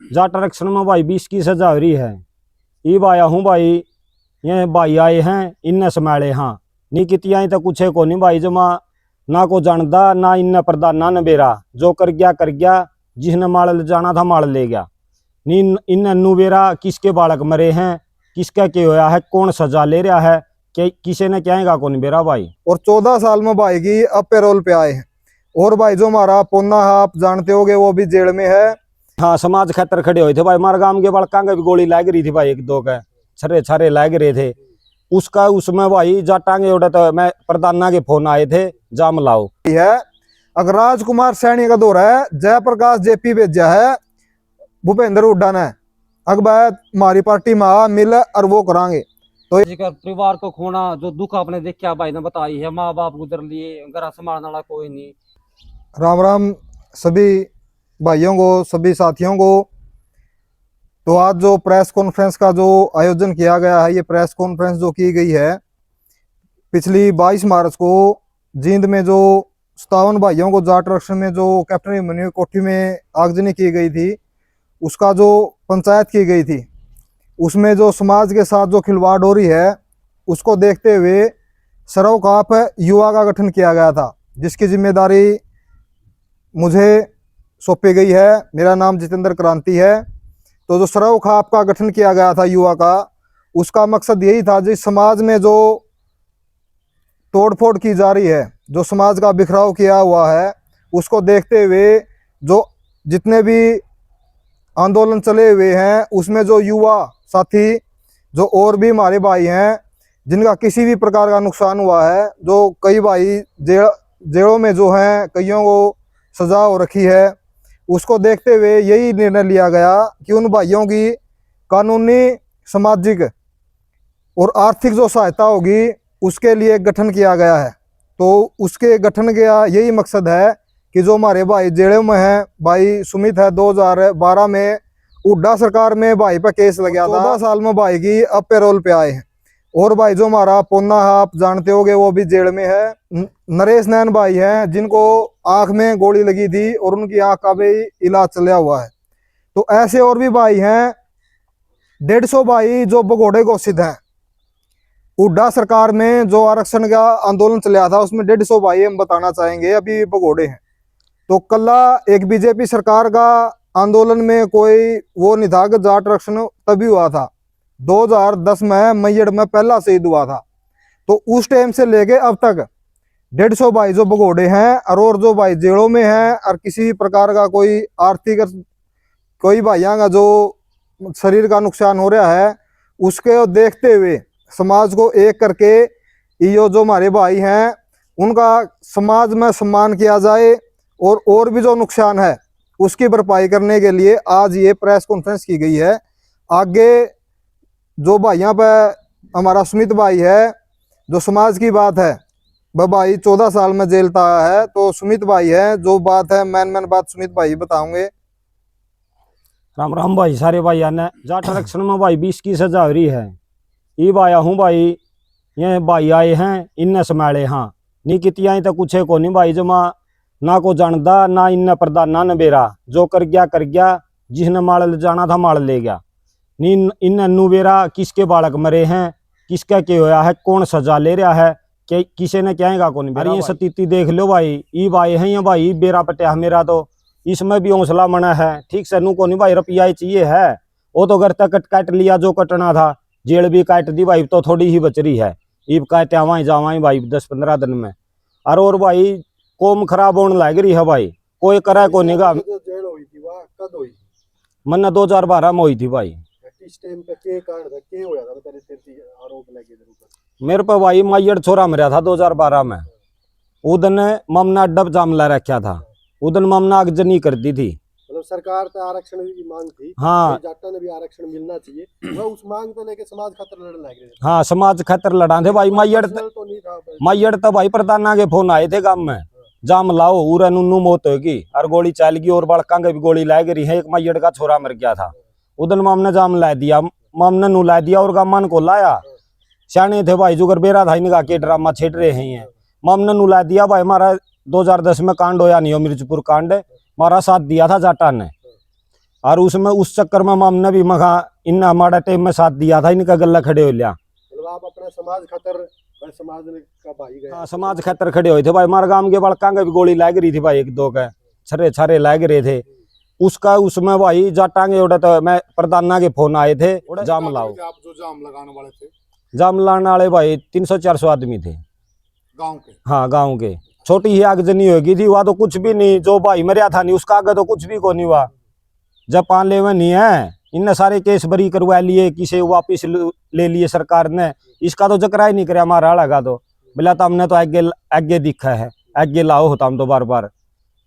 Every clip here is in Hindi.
जाट आरक्षण में भाई 20 की सजा हो रही है। ईब आया हूँ भाई, ये भाई आए हैं इनने समाले हाँ नहीं कितिया तो कुछ को नहीं भाई जमा ना को जानदा ना इन प्रधाना न बेरा जो कर गया जिसने माल ले जाना था माल ले गया नी इन अन्नू बेरा किसके बालक मरे हैं किसका क्या होया है कौन सजा ले रहा है कि किसी ने कहेगा कौन बेरा भाई। और 14 साल में भाई की अब पेरोल पे आए हैं। और भाई जो हमारा पोन्ना है आप जानते होगे वो भी जेल में है। हाँ समाज खतर खड़े हुए थे भाई, हमारे गांव के बालका भी गोली लग रही थी भाई, एक दो के छरे छरे लग रहे थे उसका उसमें भाई जाटांगे उड़ा तो मैं प्रधाना के फोन आए थे जाम लाओ है। अगर राजकुमार सैनी का दौरा है, जयप्रकाश जेपी भेजा है, भूपेंद्र हुड्डा ने अकबर हमारी पार्टी में आ मिल और वो करांगे। तो परिवार को खोना जो दुख आपने देखा भाई ने बताई है, माँ बाप गुजर लिए, घर संभालने वाला कोई नहीं। राम राम सभी भाइयों को, सभी साथियों को। तो आज जो प्रेस कॉन्फ्रेंस का जो आयोजन किया गया है, ये प्रेस कॉन्फ्रेंस जो की गई है पिछली 22 मार्च को जींद में जो 57 भाइयों को जाट आरक्षण में जो कैप्टन अभिमन्यु कोठी में आगजनी की गई थी, उसका जो पंचायत की गई थी, उसमें जो समाज के साथ जो खिलवाड़ हो रही है उसको देखते हुए सरोकाप युवा का गठन किया गया था, जिसकी जिम्मेदारी मुझे सौंपी गई है। मेरा नाम जितेंद्र क्रांति है। तो जो सरव खाप का गठन किया गया था युवा का, उसका मकसद यही था जिस समाज में जो तोड़फोड़ की जा रही है, जो समाज का बिखराव किया हुआ है, उसको देखते हुए जो जितने भी आंदोलन चले हुए हैं उसमें जो युवा साथी जो और भी हमारे भाई हैं जिनका किसी भी प्रकार का नुकसान हुआ है, जो कई भाई जेलों में जो हैं, कईयों को सजा हो रखी है, उसको देखते हुए यही निर्णय लिया गया कि उन भाइयों की कानूनी, सामाजिक और आर्थिक जो सहायता होगी उसके लिए गठन किया गया है। तो उसके गठन का यही मकसद है कि जो हमारे भाई जेलों में हैं, भाई सुमित है 2012 में हुड्डा सरकार में भाई पर केस लग गया था, 14 साल में भाई की अब पेरोल पे आए हैं। और भाई जो हमारा पोन्ना है आप जानते होगे वो भी जेल में है। नरेश नैन भाई हैं जिनको आंख में गोली लगी थी और उनकी आंख का भी इलाज चला हुआ है। तो ऐसे और भी भाई हैं 150 भाई जो भगोड़े घोषित हैं। हुड्डा सरकार में जो आरक्षण का आंदोलन चला था उसमें 150 भाई हम बताना चाहेंगे अभी भगोड़े हैं। तो कल्ला एक बीजेपी सरकार का आंदोलन में कोई वो नहीं था कि जाट आरक्षण तभी हुआ था, 2010 में मैयड़ में पहला शहीद हुआ था। तो उस टाइम से लेके अब तक 150 भाई जो भगोड़े हैं और जो भाई जेलों में हैं और किसी प्रकार का कोई आर्थिक कोई भाइयों का जो शरीर का नुकसान हो रहा है, उसके देखते हुए समाज को एक करके ये जो हमारे भाई हैं उनका समाज में सम्मान किया जाए और भी जो नुकसान है उसकी भरपाई करने के लिए आज ये प्रेस कॉन्फ्रेंस की गई है। आगे जो भाइयों पर हमारा सुमित भाई है, जो समाज की बात है, वह भाई 14 साल में जेल था है। तो सुमित भाई है, जो बात है मैन बात सुमित भाई बताओगे। राम राम भाई, सारे भाई आने जाट आरक्षण में भाई 20 की सजा हो रही है। ईब आया हूँ भाई, ये भाई आए हैं इनने समाले हाँ नहीं कितिया तो कुछ को नहीं भाई जमा ना को जानदा ना इन प्रधाना न बेरा जो कर गया जिसने माल ले जाना था माल ले गया नी इन अन्नू बेरा किसके बालक मरे हैं किसका क्या होया है कौन सजा ले रहा है कि किसी ने कहेगा कौन बेरा। ये स्थिति देख लो भाई, ईब आए हैं ये भाई बेरा पटिया मेरा तो इसमें भी हौसला मना है ठीक से नू को नहीं भाई रुपया चाहिए है, वो तो घर तक काट लिया जो कटना था, जेल भी काट दी भाई तो थोड़ी ही बच रही है, ईब काटे आवा जावा भाई 10-15 दिन में। और भाई कोम खराब होने लग रही है भाई, कोई करे को निगाह मन 2012 में हुई थी भाई। मेरे पे भाई मैयड़ छोरा मरा था 2012 में, उदन ममना डब जाम ला रखा था, उदन ममना आगजनी कर दी थी। मतलब सरकार तो आरक्षण की मांग थी, हाँ जाटा ने भी आरक्षण मिलना चाहिए, वह उस मांग को लेके समाज खतर लड़ने लग रहे थे। हाँ समाज खतर लड़ा थे भाई। मैयड़ तो भाई प्रधाना के फोन आए थे गांव में जाम लाओ उरा नुनू मौत होगी और गोली चल गई और बड़का के भी गोली लग रही है, एक मैयड़ का छोरा मर गया था। उदन मामने जाम ला दिया, मामने नु ला दिया और गामन को लाया, सियाने थे भाई जुगर बेरा था इनका के ड्रामा छेड़ रहे हैं, मामने नु ला दिया भाई। हमारा 2010 में कांड होया नहीं हो मिर्चपुर कांड, हमारा साथ दिया था जाटा ने। और उसमें उस चक्कर में हमने भी मखा इन हमारा टाइम में साथ दिया था, इनका गला खड़े हो लिया। मतलब आप अपना समाज खतर भाई समाज में का भाई गए। हाँ, समाज खतर खड़े हुए थे भाई। हमारे गांव के बड़का भी गोली लग रही थी भाई, एक दो के छरे छरे लग रहे थे उसका। उसमें भाई जाटांगे उड़ा तो मैं प्रधाना के फोन आए थे, जाम लाओ। आप जो जाम लगाने वाले थे जाम लाने वाले भाई 300-400 आदमी थे गांव के। हाँ, गांव के। छोटी ही आगजनी होगी थी, वहाँ तो कुछ भी नहीं। जो भाई मरिया था नहीं उसका आगे तो कुछ भी को नहीं हुआ। जब 5 लेवे नहीं है, इनने सारे केस बरी करवा लिए, किसे वापिस ले लिए सरकार ने। इसका तो जकरा ही नहीं करे हमारा लगा तो बोला तो हमने तो आगे आगे दिखा है, आगे लाओ होता हम तो बार बार।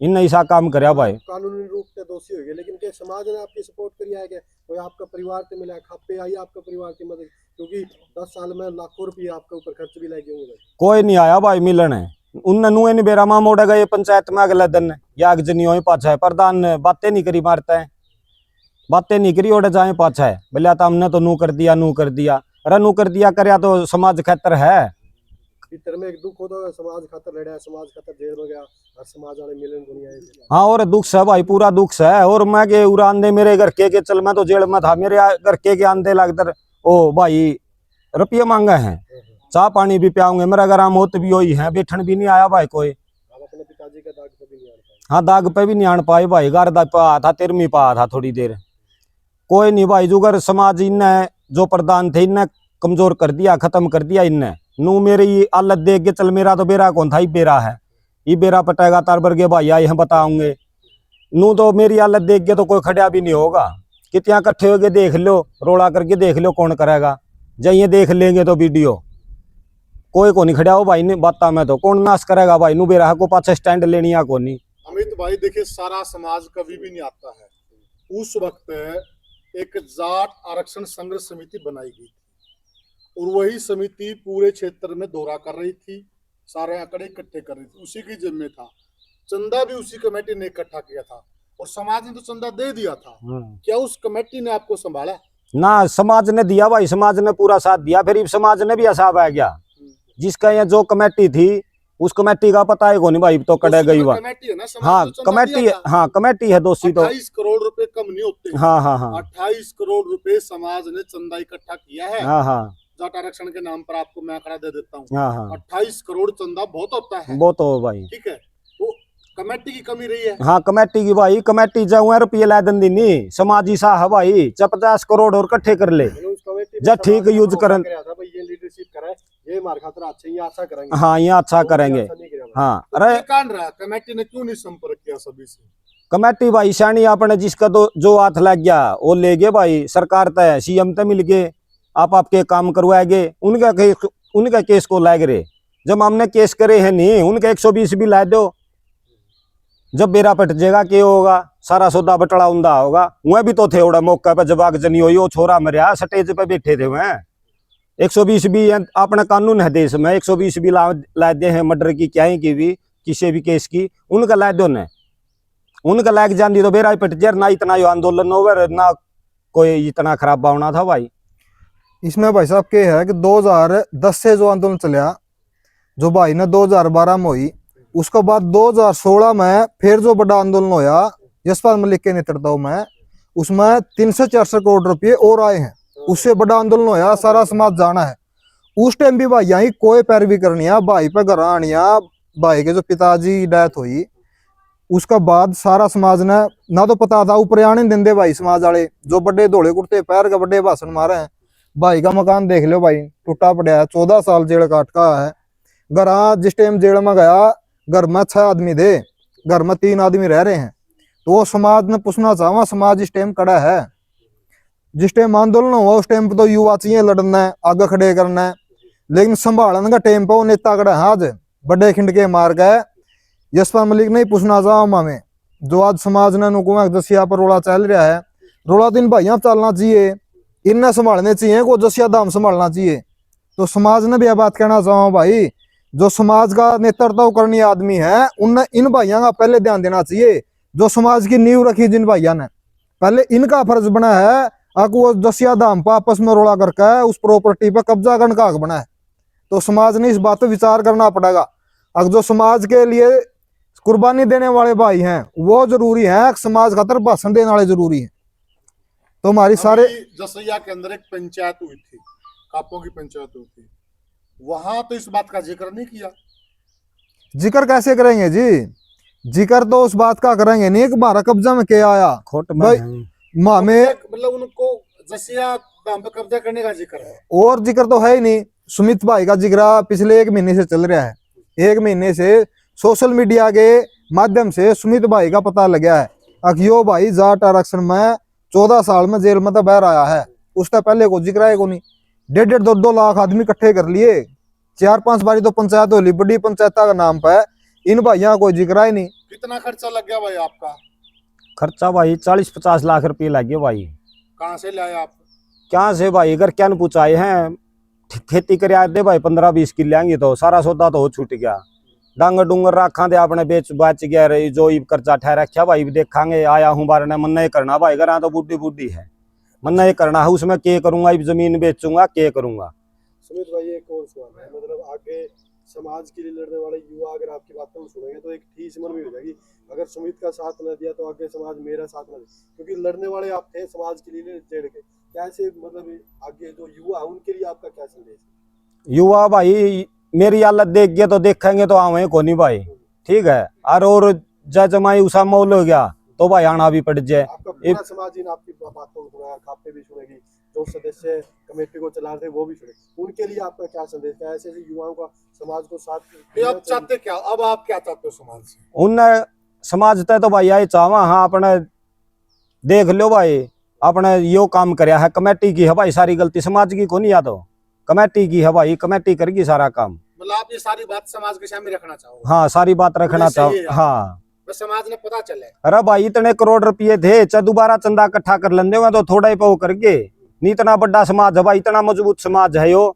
इनने ऐसा काम कराया भाई। कानूनी रूप से दोषी हो गए, लेकिन के समाज ने आपकी सपोर्ट करी है क्या? कोई आपका परिवार से मिला खापे आई आपका परिवार की मदद? क्योंकि 10 साल में लाखों रुपये आपके ऊपर खर्च भी लगे होंगे। कोई नहीं आया भाई मिलन है। उनने नुए नहीं बेरा माँ मोड़ गए पंचायत में अगले दिन, या आगजनी हो पाछा है। प्रधान ने बातें नहीं करी, मारता है बातें नहीं करी, ओडे जाए पाछा है। बोला तो हमने तो नू कर दिया, नू कर दिया। अरे नू कर दिया करया तो समाज खतर है। भीतर में एक दुख होता है, समाज खातर लड़ा, समाज खातर जेल में गया और समाज वाले मिलन को नहीं आए। हाँ, और दुख से भाई, पूरा दुख से है। और मैं के उड़ान दे मेरे घर के चल, मैं तो जेल में था, मेरे घर के आंदे लगकर ओ भाई रुपये मांगे हैं, चाह पानी भी पियाऊंगे। मेरा घर मौत भी हुई है, बैठन भी नहीं आया भाई कोई। आप अपने पिताजी का दाग पे भी नहीं आन पाए। हाँ, दाग पे भी नहीं आन पाए भाई। घर दा पा था, तिरमी पा था थोड़ी देर। कोई नहीं भाई, जुगर समाज इनने जो प्रधान थे इनने कमजोर कर दिया, खत्म कर दिया इनने। नू मेरी हालत देख के चल, मेरा तो बेरा कौन था, ही बेरा है, ये बेरा पटेगा तार बरगे भाई आए हैं बताऊंगे। नू तो मेरी हालत देख के तो कोई खड़ा भी नहीं होगा। कितना इकट्ठे होके देख लो, रोड़ा करके देख लो कौन करेगा। जब ये देख लेंगे तो वीडियो कोई को नहीं खड़ा हो भाई ने बाता में, तो कौन नाश करेगा भाई। नू बेरा को पाछे स्टैंड लेनी है को नहीं। अमित भाई देखिए, सारा समाज कभी भी नहीं आता है। उस वक्त एक जाट आरक्षण संघर्ष समिति बनाई गई थी और वही समिति पूरे क्षेत्र में दौरा कर रही थी, सारे आंकड़े इकट्ठे कर रही थी। उसी की जिम्मे था, चंदा भी उसी कमेटी ने इकट्ठा किया था और समाज ने तो चंदा दे दिया था। क्या उस कमेटी ने आपको संभाला? ना, समाज ने दिया भाई, समाज ने पूरा साथ दिया। फिर समाज ने भी हिसाब आ गया। जिसका यहाँ जो कमेटी थी उस कमेटी का पता है को नहीं भाई, तो कटे गई हुआ। कमेटी है ना, हाँ कमेटी, हाँ कमेटी है दोषी तो। 28 करोड़ रुपए कम नहीं होते। हाँ हाँ हाँ 28 करोड़ रुपए समाज ने चंदा इकट्ठा किया है। हाँ हाँ जाट आरक्षण के नाम पर आपको मैं आंकड़ा दे देता हूँ। हाँ हाँ 28 करोड़ चंदा बहुत होता है। वो तो भाई ठीक है, तो कमेटी की कमी रही है। हाँ, कमेटी की भाई, कमेटी जो है रुपये ला दिन दी समाजी सा है भाई। 50 करोड़ और इकट्ठे कर ले, उस कमेटी जब ठीक यूज करन। ये लीडरशिप करे, ये हमारे खातिर अच्छा, ये अच्छा करेंगे। हाँ, ये अच्छा करेंगे। हाँ, अरे ये कान रहा, कमेटी ने क्यों नहीं संपर्क किया सभी से? कमेटी भाई शानी आपने जिसका तो जो हाथ लग गया वो ले गए भाई। सरकार तय सीएम तय मिल गए, आप आपके काम करवाएंगे। उनका केस को लाग रहे। जब हमने केस करे हैं नहीं, उनका 120 भी ला दो। जब बेरा पट जाएगा क्या होगा, सारा सौदा बटड़ा उंदा होगा। वह भी तो थे उड़ा मौका पे, जब आगजनी हुई वो छोरा मरिया स्टेज पे बैठे थे वह। 120 भी अपना कानून है देश में, 120 भी ला दे हैं मर्डर की, क्या की भी, किसी भी केस की। उनका ला दो न, उनका लाग जाती तो बेरा पट जाए ना। इतना यो आंदोलन ओवर ना कोई इतना खराब भावना था भाई। इसमें भाई साहब क्या है कि 2010 से जो आंदोलन चला, जो भाई ने 2012 में हुई, उसके बाद 2016 में फिर जो बड़ा आंदोलन होया यशपाल मलिक के नेतृत्व में, उसमें 300-400 करोड़ रुपये और आए हैं। उससे बड़ा आंदोलन होया, सारा समाज जाना है। उस टाइम भी भाई यही कोई पैरवी करनी है, भाई पे घर आनिया। भाई के जो पिताजी डेथ हुई उसका बाद सारा समाज ने ना तो पता था, ऊपर आने नहीं देंगे भाई समाज वाले, जो बड़े धोले कुर्ते पैर के बड़े भाषण मारे हैं। भाई का मकान देख लो भाई, टूटा पड़ा है, 14 साल जेल काट का है। घर जिस टाइम जेल में गया, घर में 6 आदमी थे, घर में 3 आदमी रह रहे हैं। तो वो समाज ने पूछना चाहवा, समाज इस टाइम खड़ा है। जिस टाइम आंदोलन हुआ उस टाइम पे तो युवा चाहिए लड़ना है, आगे खड़े करना है, लेकिन संभालने का टाइम पे वो नेता खड़ा है। आज बड़े खिंड के मार गए। यशपाल मलिक नहीं पूछना चाहवा में, जो आज समाज ने नुकुमा जसिया पर रोला चल रहा है, रोला तो इन भाइयों चलना चाहिए, इन्हें संभालने चाहिए, को जसिया दाम संभालना चाहिए। तो समाज ने भी यह बात कहना चाहूँ भाई, जो समाज का नेतृत्व करने आदमी है उनने इन भाइयों का पहले ध्यान देना चाहिए। जो समाज की नींव रखी जिन भाइयों ने, पहले इनका फर्ज बना है आपको वो जसिया धाम पर आपस में रोड़ा करके उस प्रॉपर्टी पर कब्जा करने का हक बना है। तो समाज ने इस बात पर विचार करना पड़ेगा। अगर जो समाज के लिए कुर्बानी देने वाले भाई हैं वो जरूरी है, समाज खातर भाषण देने वाले जरूरी है। तो हमारी सारे अभी जसैया के अंदर एक पंचायत हुई थी, कापों की पंचायत हुई थी, वहां तो इस बात का जिक्र नहीं किया। जिक्र कैसे करेंगे जी, जिक्र तो उस बात का करेंगे नहीं कि हमारा कब्जा में क्या आया खोट में भाई, है। माँ में मतलब उनको जसिया काम पे कब्जा करने का जिक्र है। और जिक्र तो है ही नहीं। सुमित भाई का जिक्र पिछले 1 महीने से चल रहा है, 1 महीने से सोशल मीडिया के माध्यम से सुमित भाई का पता लगा है। अखियो भाई जाट आरक्षण में 14 साल में जेल में तो बाहर आया है, उससे पहले को जिक्र है को नहीं। 1.5 2 लाख आदमी इकट्ठे कर लिए, 4-5 बारी तो पंचायत होली, बड़ी पंचायत का नाम पे इन भाइयों को जिक्र है नहीं। कितना खर्चा लग गया भाई आपका? खर्चा भाई 40-50 लाख रुपये लगे भाई। कहाँ से लाए आप? क्या से भाई, अगर क्या पूछाए हैं, खेती कर दे भाई 15-20 किले आएंगे तो सारा सौदा तो हो छूट गया। डांगर डूंगर रखा दे आपने बेच बाच गया रही, जो कर्जा ठहरा रखा भाई देखांगे। आया हूँ बार ने मन नहीं करना भाई, घर तो बूढ़ी बूढ़ी है, मन नहीं करना है, उसमें के करूंगा, जमीन बेचूंगा, के करूंगा। सुमित भाई एक और सवाल है, मतलब आगे समाज के लिए लड़ने वाले युवा अगर आपकी बातों को सुनेंगे तो एक ठीस मन में हो जाएगी, अगर सुमित का साथ न दिया तो आगे समाज मेरा साथ न दे, क्योंकि लड़ने वाले आप थे समाज के लिए जेड़ के। कैसे मतलब आगे जो युवा है उनके लिए आपका क्या संदेश है? युवा भाई मेरी हालत देख गया तो देखेंगे तो आवे को नहीं भाई, ठीक है। और जय जमाई उषा मौल हो गया तो भाई आना भी पड़ जाए। आपका पूरा समाज इन आपकी बातों को सुनेगा, खापे भी सुनेगी, जो सदस्य कमेटी को चला रहे थे वो भी सुने, उनके लिए आपका क्या संदेश है? ऐसे ऐसे युवाओं का समाज को साथ ये आप चाहते क्या, अब आप क्या चाहते हो समाज से? उनने समझते तो भाई आई चाहवा, हाँ अपने देख लो भाई, अपने यो काम करया है, कमेटी की है भाई, सारी गलती समाज की को नहीं, या तो कमेटी की है भाई, कमेटी करेगी सारा काम। मतलब आप ये सारी बात समाज के सामने रखना चाहोगे? हाँ सारी बात रखना चाहो, हाँ। तो समाज ने पता चले। अरे भाई इतने करोड़ रुपये थे, दोबारा चंदा इकट्ठा कर लेंगे तो थोड़ा ही पाओ करके, नहीं इतना बड़ा समाज है भाई, इतना मजबूत समाज है यो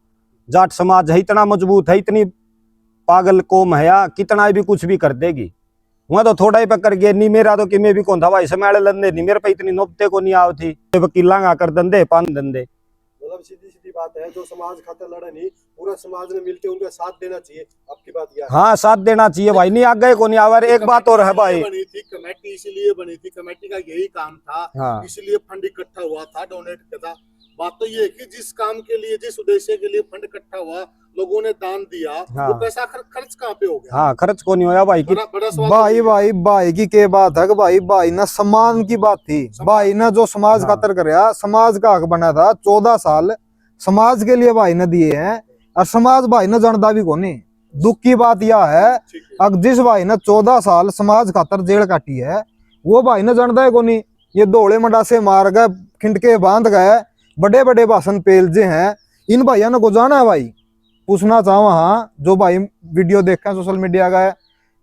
जाट समाज है, इतना मजबूत है, इतनी पागल कौम है या कितना भी कुछ भी कर देगी। वहां तो थोड़ा ही पकड़ गए, नहीं मेरा तो कि मैं भी कौन था भाई, समाले लंदे नहीं, मेरे पे इतनी नौबते को नहीं आव थी, वकीला कर दंदे पान दंदे। मतलब सीधी सीधी बात है, जो समाज खातिर लड़े नहीं, पूरा समाज ने मिलकर उनका साथ देना चाहिए, आपकी बात यह है? हाँ साथ देना चाहिए भाई, नहीं आगे को नहीं आवर। एक बात और है भाई, बनी थी कमेटी, इसीलिए बनी थी, कमेटी का यही काम था, हाँ इसलिए फंड इकट्ठा हुआ था, डोनेट किया था। बात तो ये है कि जिस काम के लिए, जिस उद्देश्य के लिए फंड इकट्ठा हुआ, लोगों ने दान दिया, हाँ। वो पैसा खर्च कहाँ पे हो गया? हाँ खर्च को नहीं होया भाई। बड़ा सवाल भाई तो भाई भाई की के बात है कि भाई ना सम्मान की बात थी, भाई ना जो समाज हाँ। खातर करया, समाज का हक बना था, 14 साल समाज के लिए भाई ने दिए हैं, और समाज भाई ने जानता भी को नहीं। दुख की बात यह है, ठीक है। अब जिस भाई ने 14 साल समाज खातर जेल काटी है, वो भाई ने जानता है को नहीं। ये दौड़े मंडासे मार गए, खिंडके बांध गए, बड़े बड़े भाषण पेलजे हैं, इन भाइयों ने को जाना है भाई। पूछना चाहूँ हाँ, जो भाई वीडियो देखे सोशल मीडिया का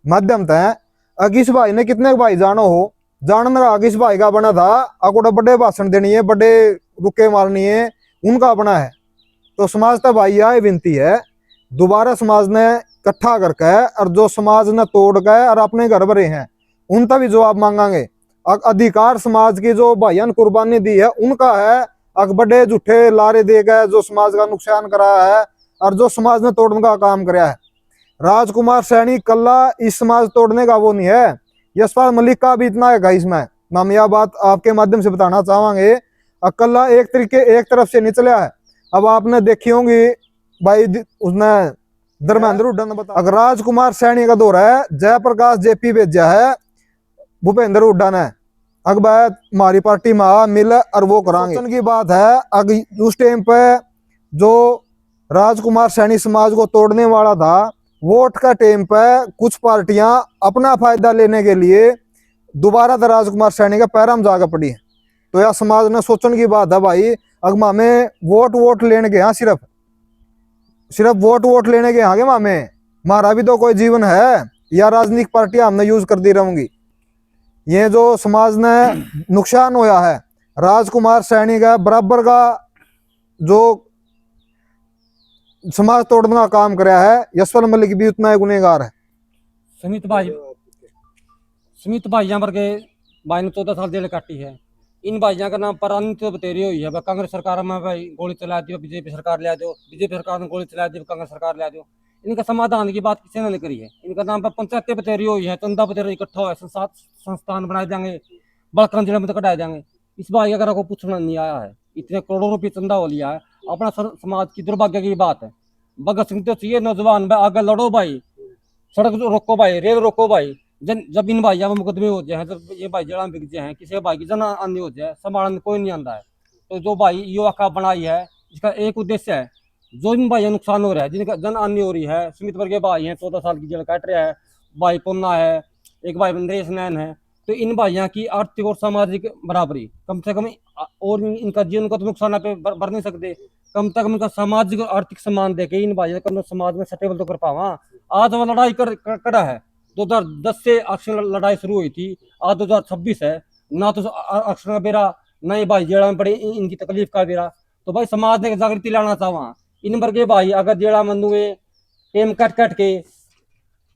माध्यम से, अगिस भाई ने कितने भाई जानो हो, जानने का अगिस भाई का बना था, अकोड़ा बड़े भाषण देनी है, बड़े रुके मारनी है, उनका अपना है। तो समाज तो भाई यह विनती है, दोबारा समाज ने इकट्ठा करके, और जो समाज ने तोड़ के और अपने घर भरे हैं, उनका भी जवाब मांगांगे। अधिकार समाज की जो भाइयों ने कुर्बानी दी है उनका है, बड़े झूठे लारे दे गए जो समाज का नुकसान करा है और जो समाज ने तोड़ने का काम कराया है। राजकुमार सैनी कल्ला इस समाज तोड़ने का वो नहीं है, यशपाल मलिक का भी इतना है इसमें। हम यह बात आपके माध्यम से बताना चाहेंगे, अकल्ला एक तरफ से नहीं चला है। अब आपने देखी होंगी भाई, उसने धर्मेंद्र हुड्डा ने बताया, अगर राजकुमार सैनी का दौरा है, जयप्रकाश जेपी भेजा है भूपेंद्र हुड्डा ने, अगर हमारी पार्टी में मिल और वो करांगे की बात है। अगर उस टाइम पे जो राजकुमार सैनी समाज को तोड़ने वाला था, वोट का टाइम पे कुछ पार्टियां अपना फायदा लेने के लिए दोबारा तो राजकुमार सैनी का पैरा में जाकर पड़ी है। तो यह समाज ने सोचने की बात है भाई, अगर हमें वोट लेने के यहाँ सिर्फ वोट लेने के यहाँ मामे, हमारा भी तो कोई जीवन है, या राजनीतिक पार्टियां हमने यूज कर दी रहूंगी। ये जो समाज ने नुकसान होया है, राजकुमार सैनी का बराबर का जो समाज तोड़ने का काम कराया है, यशवंत मलिक भी उतना ही गुनहगार है। सुमित भाइयों पर के भाई ने 14 साल जेल काटी है, इन भाइयों का नाम पर अनित बतेरी हुई है। कांग्रेस सरकार में भाई गोली चला दी, बीजेपी सरकार ले दो, बीजेपी सरकार ने गोली चला दी, कांग्रेस सरकार ले दो। इनका समाधान की बात किसी ने नहीं करी है। इनका नाम पर पंचायतें बतेरी हुई है, चंदा बतेरी इकट्ठा हुआ, संस्थान बनाए जाएंगे, बड़करन जिले में तो कटाए जाएंगे। इस भाई अगर आपको पूछना नहीं आया है, इतने करोड़ों रुपये चंदा हो लिया है, अपना समाज की दुर्भाग्य की बात है। भगत सिंह तो चाहिए नौजवान भाई, आगे लड़ो भाई, सड़क रोको भाई, रेल रोको भाई। जब इन भाइयों में मुकदमे हो जाए, जब ये भाई जड़ा बिक जाए हैं, किसी भाई की जन आंधी हो जाए, संभालने कोई नहीं आंदा है। तो जो भाई युवा का बनाई है, इसका एक उद्देश्य है, जो इन भाइयों नुकसान हो रहा है, जिनका जन आंधी हो रही है, सुमित वर्ग के भाई हैं, 14 साल की जेल काट रहा है, भाई पुन्ना है, एक भाई नरेश नैन है। तो इन भाइयों की आर्थिक और सामाजिक बराबरी कम से कम, और इनका जीवन का तो नुकसान आप भर नहीं सकते, कम से कम इनका सामाजिक और आर्थिक सम्मान देके इन भाइयों का समाज में सेटेबल तो कर पावा। आज वो लड़ाई करा है, 2010 से आरक्षण लड़ाई शुरू हुई थी, आज 2026 है, ना तो आरक्षण का बेरा, ना ही भाई जेड़ा में पड़े इनकी तकलीफ का बेरा। तो भाई समाज ने जागृति लाना चाहवा, इन वर्ग के भाई अगर जेड़ा मंदुए टेम कट कट के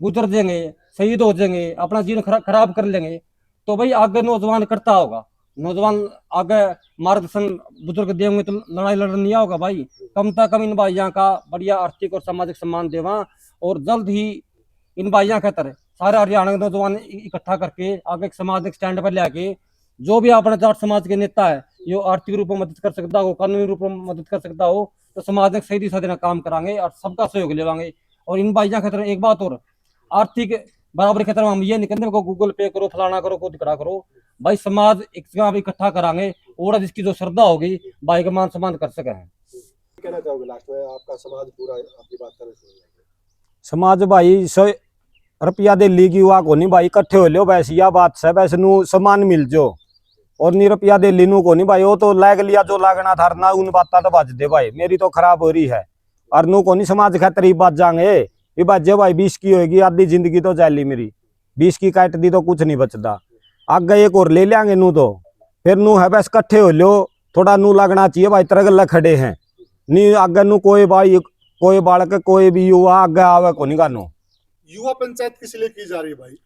गुजर जाएंगे, शहीद हो जाएंगे, अपना जीवन खराब कर लेंगे, तो भाई आगे नौजवान करता होगा, नौजवान आगे मार्गदर्शन बुजुर्ग देंगे तो लड़ाई लड़ना नहीं होगा भाई। कम से कम इन भाइयों का बढ़िया आर्थिक और सामाजिक सम्मान देवा, और जल्द ही इन भाइयों के तरह सारे हरियाणा के नौजवान इकट्ठा करके आगे एक सामाजिक स्टैंड पर लेके, जो भी अपने जाट समाज के नेता है, जो आर्थिक रूप में मदद कर सकता हो, कानूनी रूप में मदद कर सकता हो, तो समाज में सही दिशा देना काम करांगे और सबका सहयोग लेवांगे। और इन भाइयों के तरह एक बात और, आर्थिक बराबरी के तरह हम ये नहीं कहते को गूगल पे करो, फलाना करो, को दिखड़ा करो, भाई समाज एक जगह इकट्ठा करांगे, और जिसकी जो श्रद्धा होगी भाई का मान सम्मान कर सके हैं। कहना चाहोगे लास्ट में, आपका समाज पूरा आपकी बात करने सुन लेंगे। समाज भाई 100 रुपया दे ली युवा को नहीं भाई, इकट्ठे हो लो वैसे या बात से वैसे नू सम्मान मिल जो, और नी रुपया दे ली नू को नहीं भाई, वो तो लाग लिया जो लागना था ना, उन बात तो बच दे भाई, मेरी तो खराब हो रही है, और नू को नहीं समाज खातर बात जाएंगे ये बात जे भाई 20 की होगी, आधी जिंदगी तो जाली मेरी, 20 की काट दी तो कुछ नहीं बचता, आगे एक और ले लेंगे नू, तो फिर नू है बस इकट्ठे हो लो, थोड़ा नू लगना चाहिए भाई, तरगल्ला खड़े हैं नी आगे नू कोई भाई, कोई बालक कोई भी युवा आगे आवे को नहीं गानो। युवा पंचायत किस लिए की जा रही है भाई?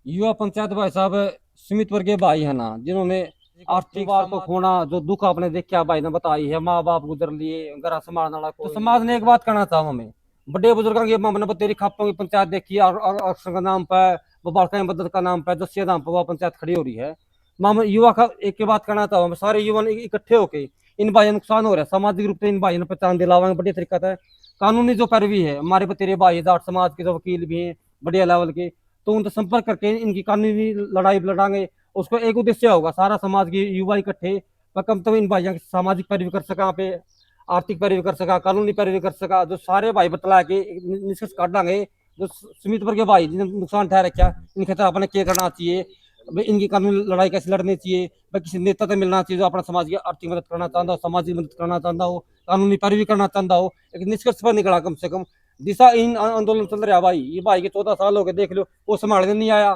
युवा पंचायत भाई साहब सुमित वर्ग के भाई है ना, जिन्होंने आर्थिक बार को खोना, जो दुख आपने देखा भाई ने बताई है, माँ बाप गुजर लिए, घर संभालने वाला, तो समाज ने एक बात कहना चाहूँ हमें, बड़े बुजुर्गों की मैंने तेरी खापों की पंचायत देखी, और आरक्षण का नाम पर, बालका मदद का नाम पर, जसिया नाम पर वह पंचायत खड़ी हो रही है। मैं युवा का एक ही बात कहना चाहूँ, सारे युवा इकट्ठे होके इन भाइयों नुकसान हो रहा है, सामाजिक रूप से इन भाइयों ने पहचान दिलावांगे बढ़िया तरीका है। कानूनी जो पैरवी है, हमारे तेरे भाई जाट समाज के जो वकील भी हैं बढ़िया लेवल के, तो उनसे संपर्क करके इनकी कानूनी लड़ाई लड़ांगे। उसको एक उद्देश्य होगा, सारा समाज के युवा इकट्ठे कम तो इन भाइयों की सामाजिक पैरवी कर सका, पे आर्थिक पैरवी कर सका, कानूनी पैरवी कर सका, जो सारे भाई बतला के निष्कर्ष काटांगे, जो सुमित वर्ग के भाई जिन्हें नुकसान ठहर रखा, इनके तरह अपने क्या करना चाहिए, इनकी कानूनी लड़ाई कैसे लड़नी चाहिए, किसी नेता से मिलना चाहिए जो अपना समाज की आर्थिक मदद करना चाहता हो, सामाजिक मदद करना चाहता हो, कानूनी पैरवी करना चाहता हो, एक निष्कर्ष पर निकला कम से कम। दिशा इन आंदोलन चल रहा भाई, ये भाई के 14 साल हो गए, देख लो वो संभालने नहीं आया,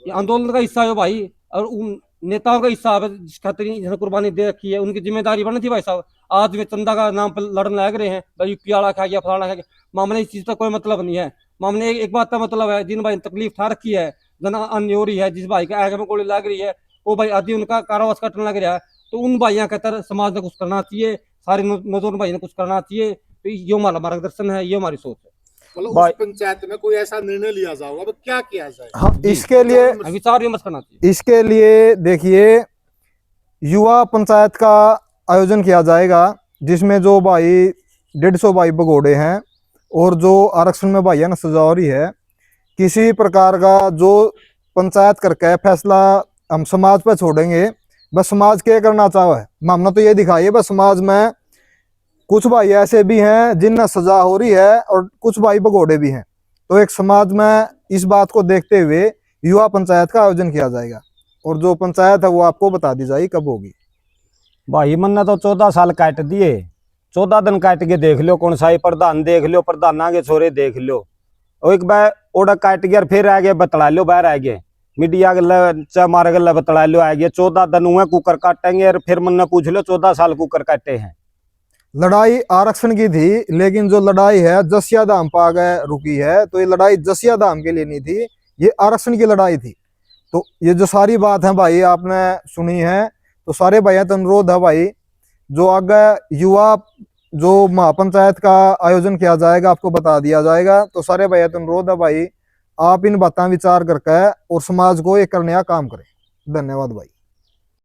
ये आंदोलन का हिस्सा है भाई, और उन नेताओं का हिस्सा है जिस खातिर जिन्होंने कुर्बानी दे रखी है, उनकी जिम्मेदारी बनी थी भाई साहब। आज वे चंदा का नाम पर लड़ने लग रहे हैं, भाई यूपी वाला खा गया, फलाना खा गया, मामले इस चीज का कोई मतलब नहीं है। मामले एक बात का मतलब है, जिन भाई ने तकलीफ ठा रखी है, जन अन्य हो रही है, जिस भाई के आगे में गोली लग रही है, वो भाई आदि उनका कारावास कटने लग रहा है, तो उन भाइयों के तरह समाज ने कुछ करना चाहिए, सारे नौजवान भाई ने कुछ करना चाहिए। तो ये हमारा मार्गदर्शन है, ये हमारी सोच है। मतलब उस पंचायत में कोई ऐसा निर्णय लिया जाएगा, अब क्या किया जाए? हाँ, इसके लिए विचार विमर्श करना चाहिए। इसके लिए देखिए, युवा पंचायत का आयोजन किया जाएगा, जिसमें जो भाई 150 भाई भगोड़े हैं, और जो आरक्षण में भाइयों ने सजा हो रही है, किसी प्रकार का जो पंचायत करके फैसला हम समाज पर छोड़ेंगे, बस समाज क्या करना चाहे, मामला तो ये दिखाइए, बस समाज में कुछ भाई ऐसे भी हैं जिन्हें सजा हो रही है, और कुछ भाई भगोड़े भी हैं, तो एक समाज में इस बात को देखते हुए युवा पंचायत का आयोजन किया जाएगा, और जो पंचायत है वो आपको बता दी जाएगी कब होगी। भाई मन्ना तो 14 साल काट दिए, 14 दिन काट के देख लो, कौन सा ही प्रधान देख लो, प्रधान के छोरे देख लो, और एक बार ओडा काट गया, फिर आ गया बतला लो, बाहर आ गए मीडिया गल मारे गल बतला लो, आ गया 14 दिन हुए कुकर काटेंगे, और फिर मन्ना पूछ लो 14 साल कुकर काटे हैं। लड़ाई आरक्षण की थी, लेकिन जो लड़ाई है जसिया धाम पर आगे रुकी है, तो ये लड़ाई जसिया धाम के लिए नहीं थी, ये आरक्षण की लड़ाई थी। तो ये जो सारी बात है भाई आपने सुनी है, तो सारे भाइयों तो अनुरोध है भाई, जो आगे युवा जो महापंचायत का आयोजन किया जाएगा आपको बता दिया जाएगा, तो सारे भाइयों तो अनुरोध है भाई, आप इन बातें विचार करके और समाज को एक करने का काम करें। धन्यवाद भाई।